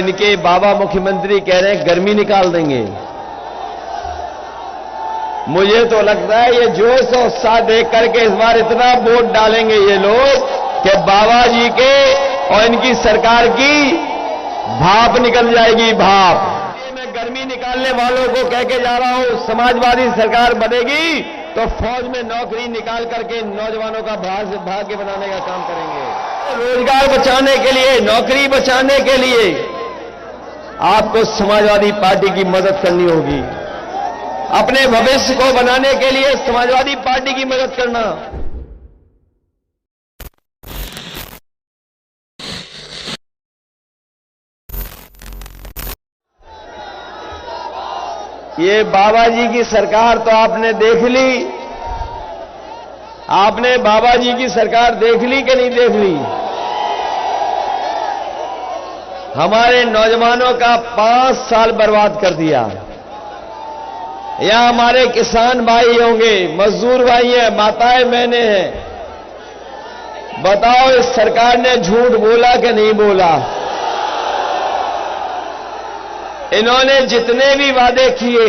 इनके बाबा मुख्यमंत्री कह रहे हैं गर्मी निकाल देंगे। मुझे तो लगता है ये जोश और उत्साह देख करके इस बार इतना वोट डालेंगे ये लोग कि बाबा जी के और इनकी सरकार की भाप निकल जाएगी, भाप। मैं गर्मी निकालने वालों को कह के जा रहा हूं, समाजवादी सरकार बनेगी तो फौज में नौकरी निकाल करके नौजवानों का भाग्य बनाने का काम करेंगे। रोजगार बचाने के लिए, नौकरी बचाने के लिए आपको समाजवादी पार्टी की मदद करनी होगी। अपने भविष्य को बनाने के लिए समाजवादी पार्टी की मदद करना। ये बाबा जी की सरकार तो आपने देख ली। आपने बाबा जी की सरकार देख ली कि नहीं देख ली? हमारे नौजवानों का 5 साल बर्बाद कर दिया। यहां हमारे किसान भाई होंगे, मजदूर भाई हैं, माताएं बहनें हैं। बताओ इस सरकार ने झूठ बोला कि नहीं बोला? इन्होंने जितने भी वादे किए,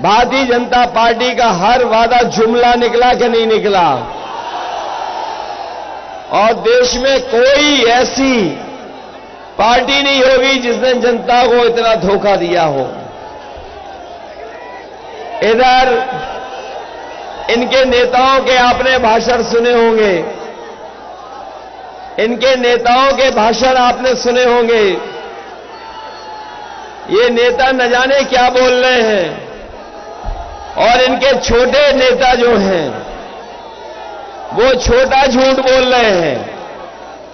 भारतीय जनता पार्टी का हर वादा जुमला निकला कि नहीं निकला? और देश में कोई ऐसी पार्टी नहीं होगी जिसने जनता को इतना धोखा दिया हो। इधर इनके नेताओं के आपने भाषण सुने होंगे, इनके नेताओं के भाषण आपने सुने होंगे। ये नेता न जाने क्या बोल रहे हैं, और इनके छोटे नेता जो हैं वो छोटा झूठ बोल रहे हैं,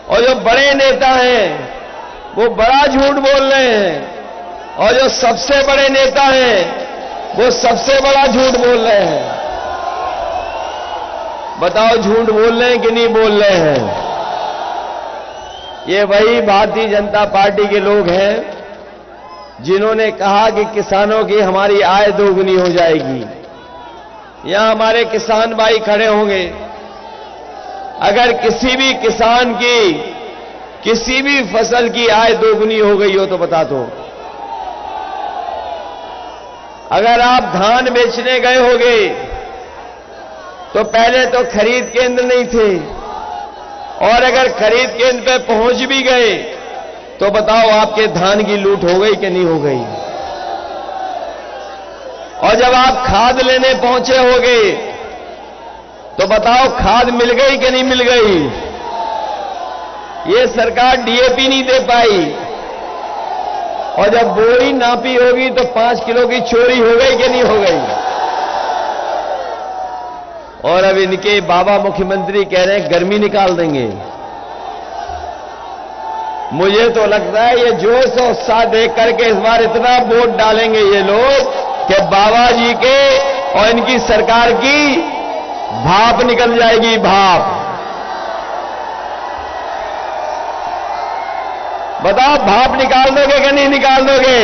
और जो बड़े नेता हैं वो बड़ा झूठ बोल रहे हैं, और जो सबसे बड़े नेता हैं वो सबसे बड़ा झूठ बोल रहे हैं। बताओ झूठ बोल रहे हैं कि नहीं बोल रहे हैं? ये वही भारतीय जनता पार्टी के लोग हैं जिन्होंने कहा कि किसानों की हमारी आय दोगुनी हो जाएगी। यहां हमारे किसान भाई खड़े होंगे। अगर किसी भी किसान की किसी भी फसल की आय दोगुनी हो गई हो तो बता दो। अगर आप धान बेचने गए होगे तो पहले तो खरीद केंद्र नहीं थे, और अगर खरीद केंद्र पे पहुंच भी गए तो बताओ आपके धान की लूट हो गई कि नहीं हो गई? और जब आप खाद लेने पहुंचे होगे तो बताओ खाद मिल गई कि नहीं मिल गई? ये सरकार डीएपी नहीं दे पाई, और जब बोरी नापी होगी तो 5 किलो की चोरी हो गई कि नहीं हो गई? और अब इनके बाबा मुख्यमंत्री कह रहे हैं गर्मी निकाल देंगे। मुझे तो लगता है ये जोश और उत्साह देख करके इस बार इतना वोट डालेंगे ये लोग कि बाबा जी के और इनकी सरकार की भाप निकल जाएगी, भाप। बताओ भाप निकाल दोगे कि नहीं निकाल दोगे?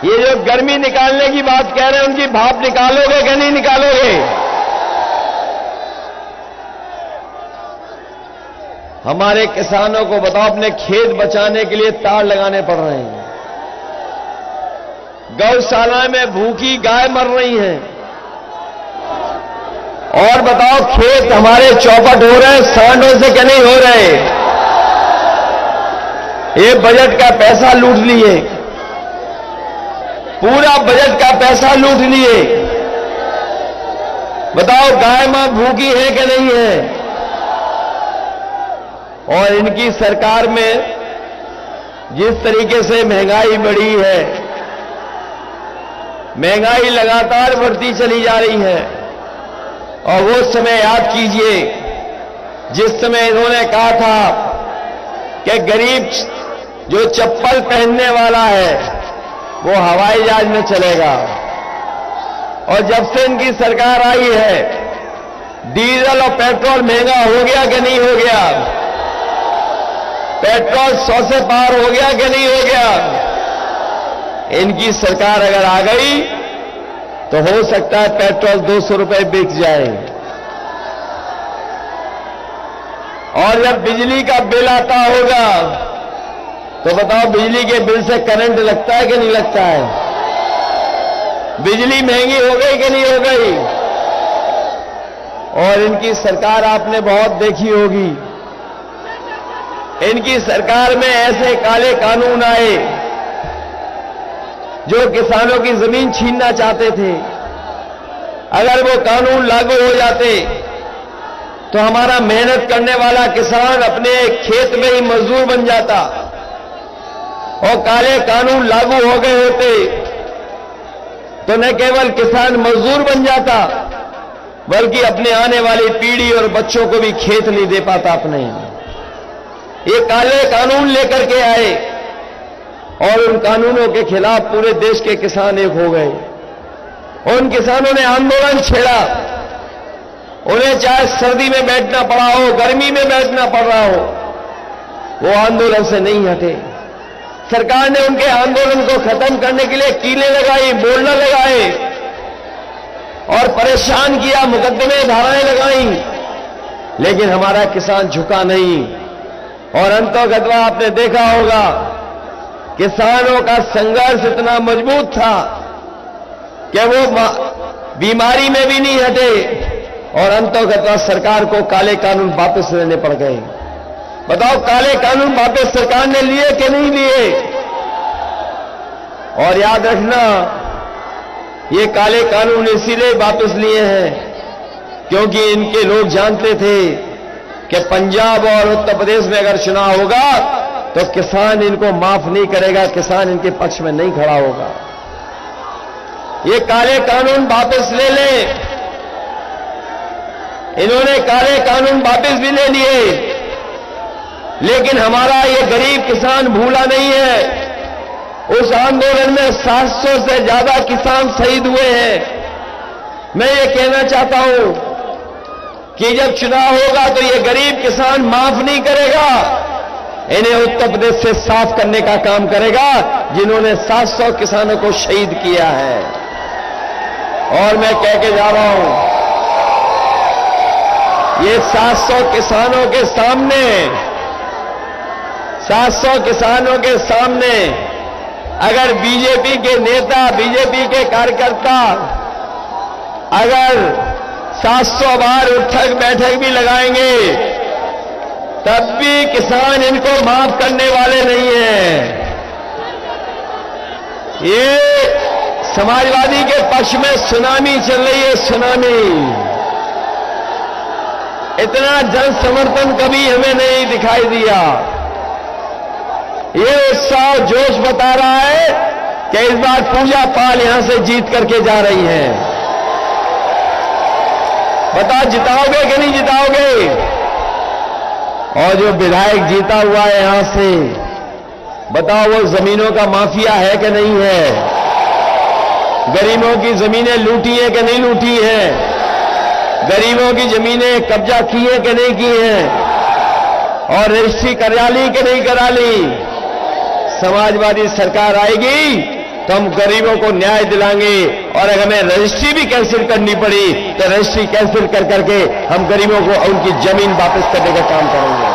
ये जो गर्मी निकालने की बात कह रहे हैं उनकी भाप निकालोगे कि नहीं निकालोगे? हमारे किसानों को बताओ अपने खेत बचाने के लिए तार लगाने पड़ रहे हैं। गौशाला में भूखी गाय मर रही हैं, और बताओ खेत हमारे चौपट हो रहे हैं सांडों से कि नहीं हो रहे? ये बजट का पैसा लूट लिए, पूरा बजट का पैसा लूट लिए। बताओ गाय मां भूखी है कि नहीं है? और इनकी सरकार में जिस तरीके से महंगाई बढ़ी है, महंगाई लगातार बढ़ती चली जा रही है। और वो समय याद कीजिए जिस समय इन्होंने कहा था कि गरीब जो चप्पल पहनने वाला है वो हवाई जहाज में चलेगा। और जब से इनकी सरकार आई है डीजल और पेट्रोल महंगा हो गया कि नहीं हो गया? पेट्रोल 100 से पार हो गया कि नहीं हो गया? इनकी सरकार अगर आ गई तो हो सकता है पेट्रोल 200 रुपए बिक जाए। और जब बिजली का बिल आता होगा तो बताओ बिजली के बिल से करंट लगता है कि नहीं लगता है? बिजली महंगी हो गई कि नहीं हो गई? और इनकी सरकार आपने बहुत देखी होगी, इनकी सरकार में ऐसे काले कानून आए जो किसानों की जमीन छीनना चाहते थे। अगर वो कानून लागू हो जाते तो हमारा मेहनत करने वाला किसान अपने खेत में ही मजदूर बन जाता, और काले कानून लागू हो गए होते तो न केवल किसान मजदूर बन जाता बल्कि अपने आने वाली पीढ़ी और बच्चों को भी खेत नहीं दे पाता अपने। ये काले कानून लेकर के आए और उन कानूनों के खिलाफ पूरे देश के किसान एक हो गए। उन किसानों ने आंदोलन छेड़ा, उन्हें चाहे सर्दी में बैठना पड़ा हो, गर्मी में बैठना पड़ रहा हो, वो आंदोलन से नहीं हटे। सरकार ने उनके आंदोलन को खत्म करने के लिए कीलें लगाई, बोर्ड लगाए और परेशान किया, मुकदमे धाराएं लगाई, लेकिन हमारा किसान झुका नहीं। और अंतोगत्वा आपने देखा होगा किसानों का संघर्ष इतना मजबूत था कि वो बीमारी में भी नहीं हटे और अंतोगत्वा सरकार को काले कानून वापस लेने पड़ गए। बताओ काले कानून वापस सरकार ने लिए कि नहीं लिए? और याद रखना, ये काले कानून इसीलिए वापस लिए हैं क्योंकि इनके लोग जानते थे कि पंजाब और उत्तर प्रदेश में अगर चुनाव होगा तो किसान इनको माफ नहीं करेगा, किसान इनके पक्ष में नहीं खड़ा होगा। ये काले कानून वापस ले लें। इन्होंने काले कानून वापस भी ले लिए, लेकिन हमारा ये गरीब किसान भूला नहीं है। उस आंदोलन में 700 से ज्यादा किसान शहीद हुए हैं। मैं ये कहना चाहता हूं कि जब चुनाव होगा तो ये गरीब किसान माफ नहीं करेगा, इन्हें उत्तर प्रदेश से साफ करने का काम करेगा जिन्होंने 700 किसानों को शहीद किया है। और मैं कह के जा रहा हूं, ये 700 किसानों के सामने, 700 किसानों के सामने अगर बीजेपी के नेता, बीजेपी के कार्यकर्ता अगर 700 बार उठक बैठक भी लगाएंगे तब भी किसान इनको माफ करने वाले नहीं हैं। ये समाजवादी के पक्ष में सुनामी चल रही है, सुनामी। इतना जन समर्थन कभी हमें नहीं दिखाई दिया। ये उत्साह जोश बता रहा है कि इस बार पूजा पाल यहां से जीत करके जा रही है। बताओ जिताओगे कि नहीं जिताओगे? और जो विधायक जीता हुआ है यहां से, बताओ वो जमीनों का माफिया है कि नहीं है? गरीबों की जमीनें लूटी है कि नहीं लूटी है? गरीबों की जमीनें कब्जा की है कि नहीं की है? और रजिस्ट्री करा ली कि नहीं करा ली? समाजवादी सरकार आएगी तो हम गरीबों को न्याय दिलाएंगे, और अगर हमें रजिस्ट्री भी कैंसिल करनी पड़ी तो रजिस्ट्री कैंसिल कर करके हम गरीबों को उनकी जमीन वापस करने का काम करेंगे।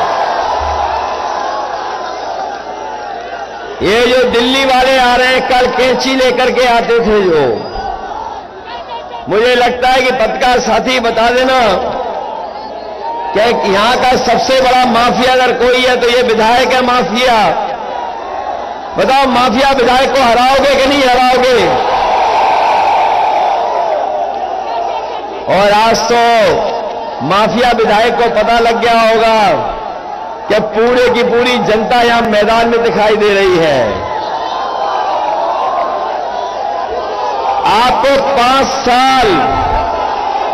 ये जो दिल्ली वाले आ रहे हैं, कल कैंची लेकर के आते थे, जो मुझे लगता है कि पत्रकार साथी बता देना कि यहां का सबसे बड़ा माफिया अगर कोई है तो ये विधायक है माफिया। बताओ माफिया विधायक को हराओगे कि नहीं हराओगे? और आज तो माफिया विधायक को पता लग गया होगा कि पूरे की पूरी जनता यहां मैदान में दिखाई दे रही है। आपको 5 साल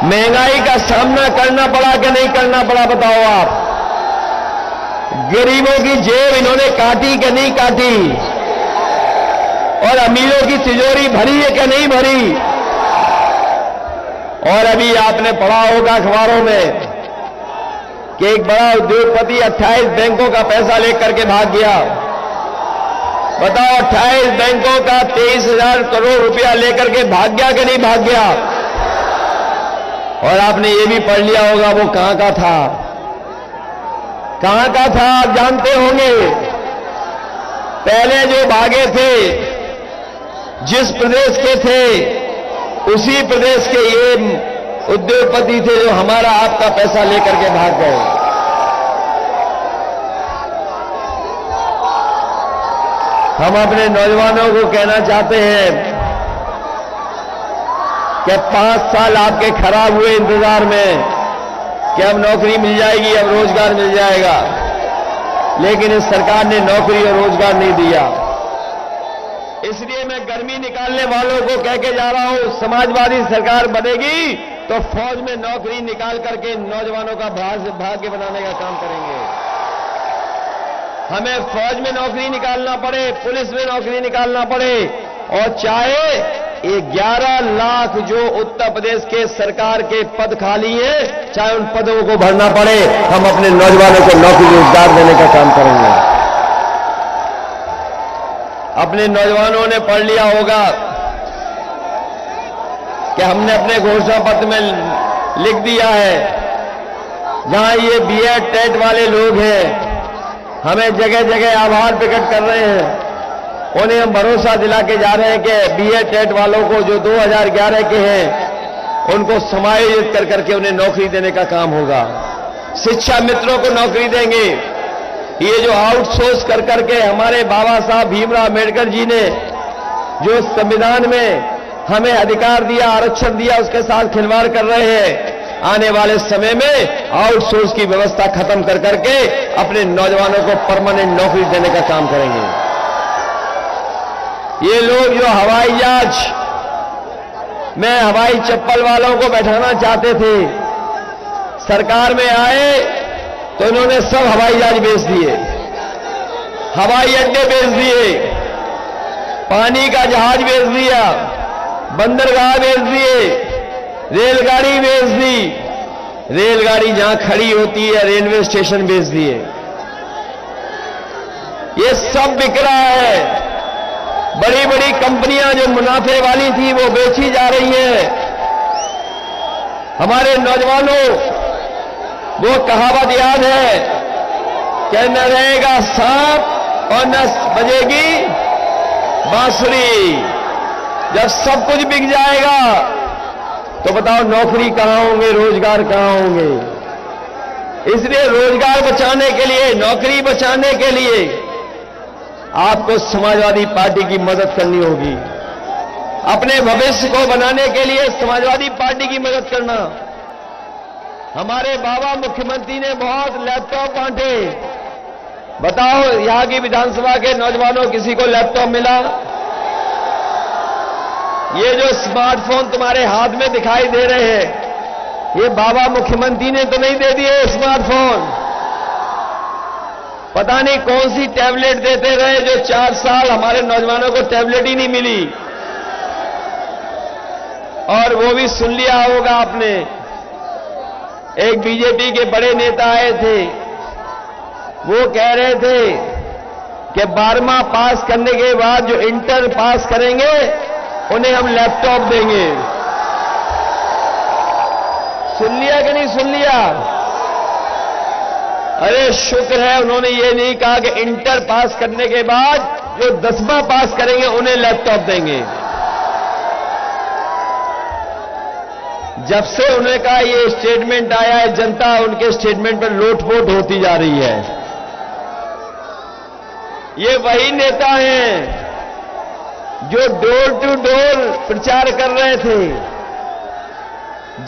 महंगाई का सामना करना पड़ा कि नहीं करना पड़ा? बताओ आप। गरीबों की जेब इन्होंने काटी कि नहीं काटी? और अमीरों की तिजोरी भरी है कि नहीं भरी? और अभी आपने पढ़ा होगा अखबारों में कि एक बड़ा उद्योगपति 28 बैंकों का पैसा लेकर के भाग गया। बताओ 28 बैंकों का 23,000 करोड़ रुपया लेकर के भाग गया कि नहीं भाग गया? और आपने ये भी पढ़ लिया होगा वो कहां का था, कहां का था आप जानते होंगे। पहले जो भागे थे, जिस प्रदेश के थे, उसी प्रदेश के ये उद्योगपति थे जो हमारा आपका पैसा लेकर के भाग गए। हम अपने नौजवानों को कहना चाहते हैं कि 5 साल आपके खराब हुए इंतजार में कि अब नौकरी मिल जाएगी, अब रोजगार मिल जाएगा, लेकिन इस सरकार ने नौकरी और रोजगार नहीं दिया। इसलिए मैं गर्मी निकालने वालों को कह के जा रहा हूं, समाजवादी सरकार बनेगी तो फौज में नौकरी निकाल करके नौजवानों का भाग्य बनाने का काम करेंगे। हमें फौज में नौकरी निकालना पड़े, पुलिस में नौकरी निकालना पड़े, और चाहे 11 लाख जो उत्तर प्रदेश के सरकार के पद खाली हैं, चाहे उन पदों को भरना पड़े, हम अपने नौजवानों को नौकरी रोजगार देने का काम करेंगे। अपने नौजवानों ने पढ़ लिया होगा कि हमने अपने घोषणा पत्र में लिख दिया है, जहां ये बीएड टेट वाले लोग हैं, हमें जगह जगह आभार प्रकट कर रहे हैं, उन्हें हम भरोसा दिला के जा रहे हैं कि बीएड टेट वालों को जो 2011 के हैं, उनको समायोजित कर करके उन्हें नौकरी देने का काम होगा। शिक्षा मित्रों को नौकरी देंगे। ये जो आउटसोर्स कर करके हमारे बाबा साहब भीमराव अम्बेडकर जी ने जो संविधान में हमें अधिकार दिया, आरक्षण दिया, उसके साथ खिलवाड़ कर रहे हैं। आने वाले समय में आउटसोर्स की व्यवस्था खत्म कर करके अपने नौजवानों को परमानेंट नौकरी देने का काम करेंगे। ये लोग जो हवाई जहाज में हवाई चप्पल वालों को बैठाना चाहते थे, सरकार में आए तो इन्होंने सब हवाई जहाज बेच दिए, हवाई अड्डे बेच दिए, पानी का जहाज बेच दिया, बंदरगाह बेच दिए, रेलगाड़ी बेच दी, रेलगाड़ी जहां खड़ी होती है रेलवे स्टेशन बेच दिए। ये सब बिक रहा है। बड़ी बड़ी कंपनियां जो मुनाफे वाली थी वो बेची जा रही हैं। हमारे नौजवानों, वो कहावत याद है कि न रहेगा सांप और न बजेगी बांसुरी। जब सब कुछ बिक जाएगा तो बताओ नौकरी कहां होंगे, रोजगार कहां होंगे। इसलिए रोजगार बचाने के लिए, नौकरी बचाने के लिए आपको समाजवादी पार्टी की मदद करनी होगी। अपने भविष्य को बनाने के लिए समाजवादी पार्टी की मदद करना। हमारे बाबा मुख्यमंत्री ने बहुत लैपटॉप बांटे। बताओ यहां की विधानसभा के नौजवानों, किसी को लैपटॉप मिला? ये जो स्मार्टफोन तुम्हारे हाथ में दिखाई दे रहे हैं, ये बाबा मुख्यमंत्री ने तो नहीं दे दिए स्मार्टफोन। पता नहीं कौन सी टैबलेट देते रहे जो 4 साल हमारे नौजवानों को टैबलेट ही नहीं मिली। और वो भी सुन लिया होगा आपने, एक बीजेपी के बड़े नेता आए थे, वो कह रहे थे कि 12वां पास करने के बाद जो इंटर पास करेंगे उन्हें हम लैपटॉप देंगे। सुन लिया कि नहीं सुन लिया? अरे शुक्र है उन्होंने ये नहीं कहा कि इंटर पास करने के बाद जो 10वां पास करेंगे उन्हें लैपटॉप देंगे। जब से उन्होंने कहा ये स्टेटमेंट आया है, जनता उनके स्टेटमेंट पर लोटपोट होती जा रही है। ये वही नेता हैं जो डोर टू डोर प्रचार कर रहे थे।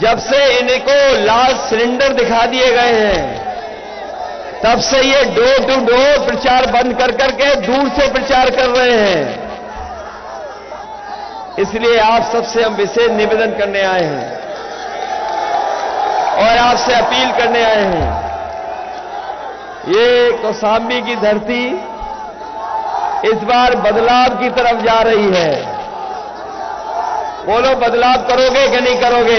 जब से इनको लाल सिलेंडर दिखा दिए गए हैं, तब से ये डोर टू डोर प्रचार बंद कर करके दूर से प्रचार कर रहे हैं। इसलिए आप सबसे हम विशेष निवेदन करने आए हैं और आपसे अपील करने आए हैं। ये कौशाम्बी की धरती इस बार बदलाव की तरफ जा रही है। बोलो बदलाव करोगे कि नहीं करोगे?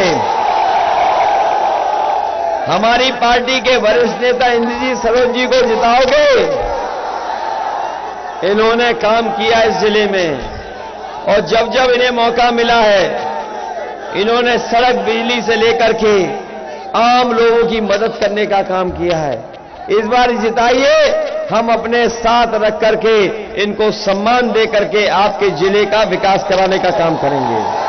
हमारी पार्टी के वरिष्ठ नेता इंद्रजीत सरोज जी को जिताओगे? इन्होंने काम किया इस जिले में, और जब जब इन्हें मौका मिला है, इन्होंने सड़क, बिजली से लेकर के आम लोगों की मदद करने का काम किया है। इस बार जिताइए हम अपने साथ रख करके इनको सम्मान दे करके आपके जिले का विकास कराने का काम करेंगे।